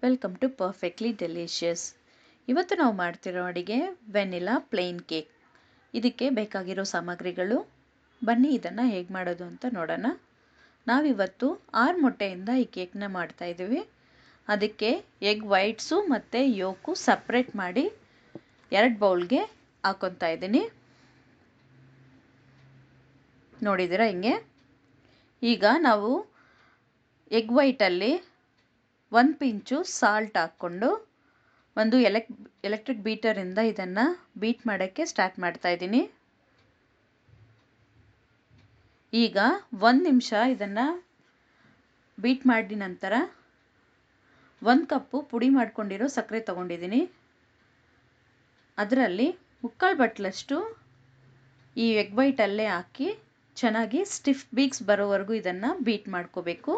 Welcome to perfectly delicious. ಇವತ್ತು ನಾವು ಮಾಡ್ತಿರೋ ಅಡುಗೆ ವೆನಿಲಾ ಪ್ಲೇನ್ ಕೇಕ್. ಇದಕ್ಕೆ ಬೇಕಾಗಿರೋ ಸಾಮಗ್ರಿಗಳು ಬನ್ನಿ ಇದನ್ನು ಹೇಗೆ ಮಾಡೋದು ಅಂತ ನೋಡೋಣ. ನಾವಿವತ್ತು 6 ಮೊಟ್ಟೆಯಿಂದ ಈ ಕೇಕ್ನ ಮಾಡ್ತಾಯಿದ್ದೀವಿ. ಅದಕ್ಕೆ ಎಗ್ ವೈಟ್ಸು ಮತ್ತು ಯೋಕು ಸಪ್ರೇಟ್ ಮಾಡಿ 2 ಬೌಲ್ಗೆ ಹಾಕ್ಕೊತಾ ಇದ್ದೀನಿ. ನೋಡಿದ್ದೀರಾ ಹಿಂಗೆ. ಈಗ ನಾವು ಎಗ್ ವೈಟಲ್ಲಿ 1 ಪಿಂಚು ಸಾಲ್ಟ್ ಹಾಕ್ಕೊಂಡು ಒಂದು ಎಲೆಕ್ಟ್ರಿಕ್ ಬೀಟರಿಂದ ಇದನ್ನು ಬೀಟ್ ಮಾಡೋಕ್ಕೆ ಸ್ಟಾರ್ಟ್ ಮಾಡ್ತಾ ಇದ್ದೀನಿ. ಈಗ 1 ನಿಮಿಷ ಇದನ್ನು ಬೀಟ್ ಮಾಡಿದ ನಂತರ 1 ಕಪ್ಪು ಪುಡಿ ಮಾಡ್ಕೊಂಡಿರೋ ಸಕ್ಕರೆ ತೊಗೊಂಡಿದ್ದೀನಿ. ಅದರಲ್ಲಿ 3/4 ಬಟ್ಲಷ್ಟು ಈ ಎಗ್ ವೈಟಲ್ಲೇ ಹಾಕಿ ಚೆನ್ನಾಗಿ ಸ್ಟಿಫ್ ಬೀಕ್ಸ್ ಬರೋವರೆಗೂ ಇದನ್ನು ಬೀಟ್ ಮಾಡ್ಕೋಬೇಕು.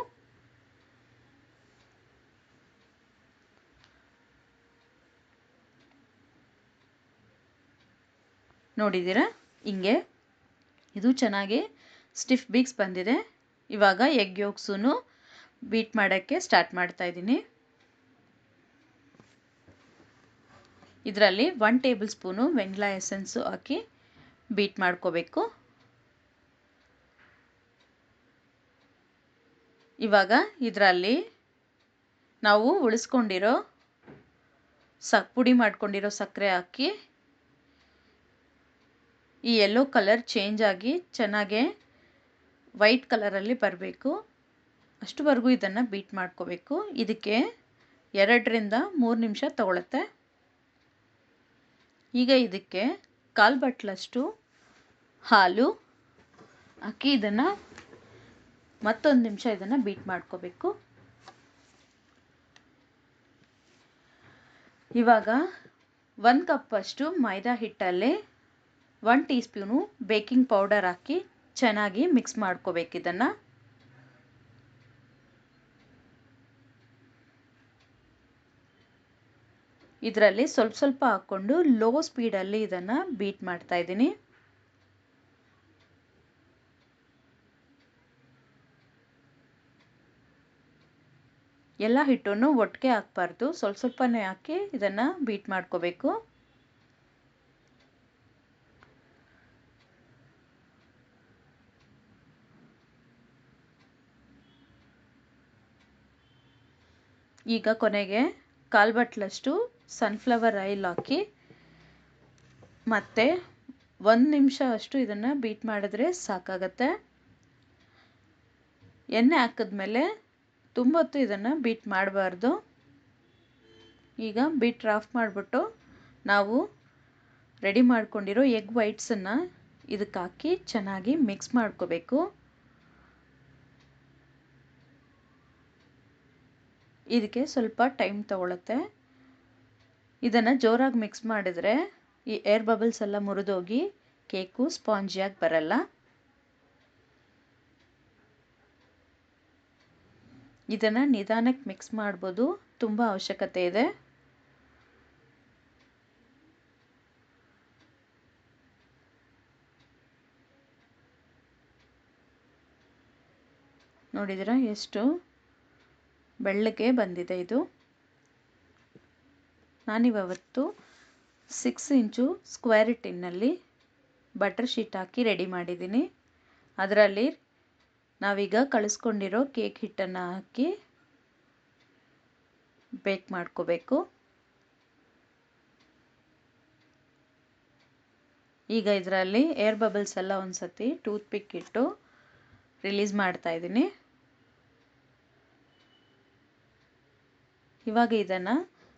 ನೋಡಿದ್ದೀರಾ ಹಿಂಗೆ ಇದು ಚೆನ್ನಾಗಿ ಸ್ಟಿಫ್ ಬೀಕ್ಸ್ ಬಂದಿದೆ. ಇವಾಗ ಎಗ್ ಯೋಕ್ಸೂ ಬೀಟ್ ಮಾಡೋಕ್ಕೆ ಸ್ಟಾರ್ಟ್ ಮಾಡ್ತಾ ಇದ್ದೀನಿ. ಇದರಲ್ಲಿ 1 ಟೇಬಲ್ ಸ್ಪೂನು ವೆನಿಲಾ ಎಸೆನ್ಸು ಹಾಕಿ ಬೀಟ್ ಮಾಡ್ಕೋಬೇಕು. ಇವಾಗ ಇದರಲ್ಲಿ ನಾವು ಉಳಿಸ್ಕೊಂಡಿರೋ ಪುಡಿ ಮಾಡ್ಕೊಂಡಿರೋ ಸಕ್ಕರೆ ಹಾಕಿ ಈ ಯೆಲ್ಲೋ ಕಲರ್ ಚೇಂಜ್ ಆಗಿ ಚೆನ್ನಾಗೆ ವೈಟ್ ಕಲರಲ್ಲಿ ಬರಬೇಕು. ಅಷ್ಟುವರೆಗೂ ಇದನ್ನು ಬೀಟ್ ಮಾಡ್ಕೋಬೇಕು. ಇದಕ್ಕೆ 2ರಿಂದ 3 ನಿಮಿಷ ತಗೊಳುತ್ತೆ. ಈಗ ಇದಕ್ಕೆ 1/4 ಬಟ್ಲಷ್ಟು ಹಾಲು ಹಾಕಿ ಇದನ್ನು ಮತ್ತೊಂದು ನಿಮಿಷ ಇದನ್ನು ಬೀಟ್ ಮಾಡ್ಕೋಬೇಕು. ಇವಾಗ 1 ಕಪ್ಪಷ್ಟು ಮೈದಾ ಹಿಟ್ಟಲ್ಲಿ 1 ಟೀ ಸ್ಪೂನು ಬೇಕಿಂಗ್ ಪೌಡರ್ ಹಾಕಿ ಚೆನ್ನಾಗಿ ಮಿಕ್ಸ್ ಮಾಡ್ಕೋಬೇಕು. ಇದನ್ನು ಇದರಲ್ಲಿ ಸ್ವಲ್ಪ ಸ್ವಲ್ಪ ಹಾಕ್ಕೊಂಡು ಲೋ ಸ್ಪೀಡಲ್ಲಿ ಇದನ್ನು ಬೀಟ್ ಮಾಡ್ತಾ ಇದ್ದೀನಿ. ಎಲ್ಲ ಹಿಟ್ಟನ್ನು ಒಟ್ಟಿಗೆ ಹಾಕಬಾರ್ದು, ಸ್ವಲ್ಪ ಸ್ವಲ್ಪನೇ ಹಾಕಿ ಇದನ್ನು ಬೀಟ್ ಮಾಡ್ಕೋಬೇಕು. ಈಗ ಕೊನೆಗೆ 1/4 ಬಟ್ಲಷ್ಟು ಸನ್ಫ್ಲವರ್ ಆಯಿಲ್ ಹಾಕಿ ಮತ್ತೆ 1 ನಿಮಿಷ ಅಷ್ಟು ಇದನ್ನು ಬೀಟ್ ಮಾಡಿದ್ರೆ ಸಾಕಾಗತ್ತೆ. ಎಣ್ಣೆ ಹಾಕಿದ್ಮೇಲೆ ತುಂಬ ಹೊತ್ತು ಇದನ್ನು ಬೀಟ್ ಮಾಡಬಾರ್ದು. ಈಗ ಬೀಟ್ರ್ ಆಫ್ ಮಾಡಿಬಿಟ್ಟು ನಾವು ರೆಡಿ ಮಾಡ್ಕೊಂಡಿರೋ ಎಗ್ ವೈಟ್ಸನ್ನು ಇದಕ್ಕೆ ಹಾಕಿ ಚೆನ್ನಾಗಿ ಮಿಕ್ಸ್ ಮಾಡ್ಕೋಬೇಕು. ಇದಕ್ಕೆ ಸ್ವಲ್ಪ ಟೈಮ್ ತಗೊಳುತ್ತೆ. ಇದನ್ನು ಜೋರಾಗಿ ಮಿಕ್ಸ್ ಮಾಡಿದರೆ ಈ ಏರ್ ಬಬಲ್ಸ್ ಎಲ್ಲ ಮುರಿದೋಗಿ ಕೇಕು ಸ್ಪಾಂಜಿಯಾಗಿ ಬರಲ್ಲ. ಇದನ್ನು ನಿಧಾನಕ್ಕೆ ಮಿಕ್ಸ್ ಮಾಡ್ಬೋದು, ತುಂಬ ಅವಶ್ಯಕತೆ ಇದೆ. ನೋಡಿದಿರಾ ಎಷ್ಟು ಬೆಳ್ಳಗೆ ಬಂದಿದೆ ಇದು. ನಾನಿವತ್ತು 6 ಇಂಚು ಸ್ಕ್ವೇರ್ ಟಿನ್ನಲ್ಲಿ ಬಟರ್ ಶೀಟ್ ಹಾಕಿ ರೆಡಿ ಮಾಡಿದ್ದೀನಿ. ಅದರಲ್ಲಿ ನಾವೀಗ ಕಳಿಸ್ಕೊಂಡಿರೋ ಕೇಕ್ ಹಿಟ್ಟನ್ನು ಹಾಕಿ ಬೇಕ್ ಮಾಡ್ಕೋಬೇಕು. ಈಗ ಇದರಲ್ಲಿ ಏರ್ ಬಬಲ್ಸ್ ಎಲ್ಲ ಒಂದು ಸತಿ ಟೂತ್ ಪಿಕ್ ಇಟ್ಟು ರಿಲೀಸ್ ಮಾಡ್ತಾ ಇದ್ದೀನಿ. ಇವಾಗ ಇದನ್ನು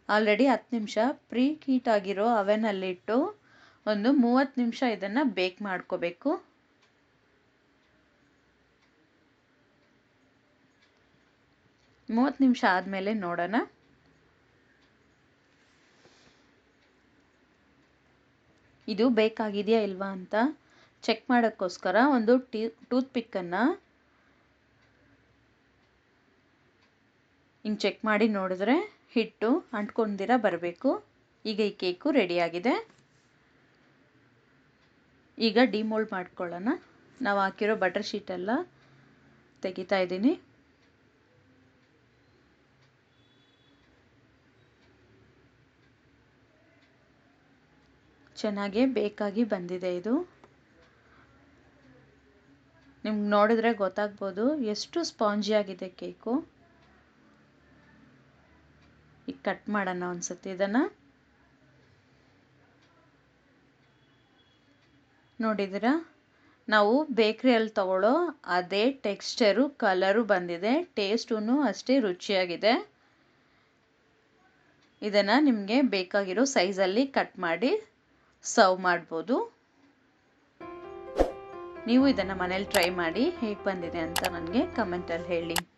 ಆಲ್ರೆಡಿ 10 ನಿಮಿಷ ಪ್ರೀ ಹೀಟ್ ಆಗಿರೋ ಅವನಲ್ಲಿಟ್ಟು ಒಂದು 30 ನಿಮಿಷ ಇದನ್ನು ಬೇಕ್ ಮಾಡ್ಕೋಬೇಕು. ನಿಮಿಷ ಆದಮೇಲೆ ನೋಡೋಣ. ಇದು ಬೇಕಾಗಿದೆಯಾ ಇಲ್ವಾ ಅಂತ ಚೆಕ್ ಮಾಡೋಕ್ಕೋಸ್ಕರ ಒಂದು ಟೂತ್ ಪಿಕ್ಕನ್ನು ಹಿಂಗೆ ಚೆಕ್ ಮಾಡಿ ನೋಡಿದ್ರೆ ಹಿಟ್ಟು ಅಂಟ್ಕೊಂಡಿರ ಬರಬೇಕು. ಈಗ ಈ ಕೇಕು ರೆಡಿಯಾಗಿದೆ. ಈಗ ಡಿಮೋಲ್ಡ್ ಮಾಡ್ಕೊಳ್ಳೋಣ. ನಾವು ಹಾಕಿರೋ ಬಟರ್ ಶೀಟೆಲ್ಲ ತೆಗಿತಾ ಇದ್ದೀನಿ. ಚೆನ್ನಾಗಿ ಬೇಕಾಗಿ ಬಂದಿದೆ ಇದು. ನಿಮ್ಗೆ ನೋಡಿದ್ರೆ ಗೊತ್ತಾಗ್ಬೋದು ಎಷ್ಟು ಸ್ಪಾಂಜಿ ಆಗಿದೆ ಕೇಕು. ಈಗ ಕಟ್ ಮಾಡೋಣ ಒಂದ್ಸತಿ ಇದನ್ನು. ನೋಡಿದಿರಾ, ನಾವು ಬೇಕ್ರಿಯಲ್ಲಿ ತಗೊಳ್ಳೋ ಅದೇ ಟೆಕ್ಸ್ಚರು ಕಲರು ಬಂದಿದೆ, ಟೇಸ್ಟೂ ಅಷ್ಟೇ ರುಚಿಯಾಗಿದೆ. ಇದನ್ನು ನಿಮಗೆ ಬೇಕಾಗಿರೋ ಸೈಜಲ್ಲಿ ಕಟ್ ಮಾಡಿ ಸರ್ವ್ ಮಾಡ್ಬೋದು. ನೀವು ಇದನ್ನು ಮನೇಲಿ ಟ್ರೈ ಮಾಡಿ ಹೇಗೆ ಬಂದಿದೆ ಅಂತ ನನಗೆ ಕಮೆಂಟಲ್ಲಿ ಹೇಳಿ.